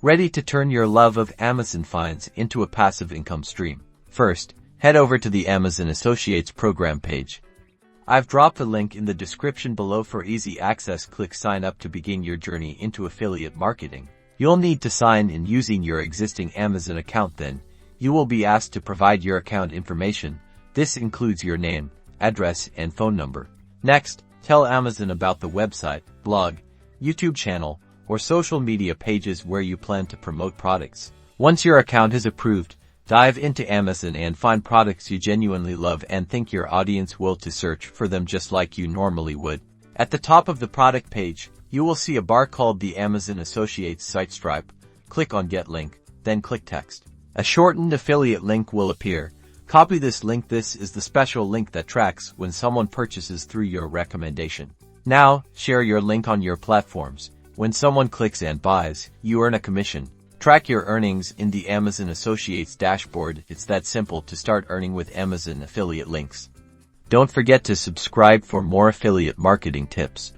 Ready to turn your love of Amazon finds into a passive income stream? First, head over to the Amazon Associates program page. I've dropped a link in the description below for easy access. Click sign up to begin your journey into affiliate marketing. You'll need to sign in using your existing Amazon account. Then, you will be asked to provide your account information. This includes your name, address, and phone number. Next, tell Amazon about the website, blog, YouTube channel, or social media pages where you plan to promote products. Once your account is approved, dive into Amazon and find products you genuinely love and think your audience will to search for them just like you normally would. At the top of the product page, you will see a bar called the Amazon Associates Site Stripe. Click on Get Link, then click Text. A shortened affiliate link will appear. Copy this link. This is the special link that tracks when someone purchases through your recommendation. Now, share your link on your platforms. When someone clicks and buys, you earn a commission. Track your earnings in the Amazon Associates dashboard. It's that simple to start earning with Amazon affiliate links. Don't forget to subscribe for more affiliate marketing tips.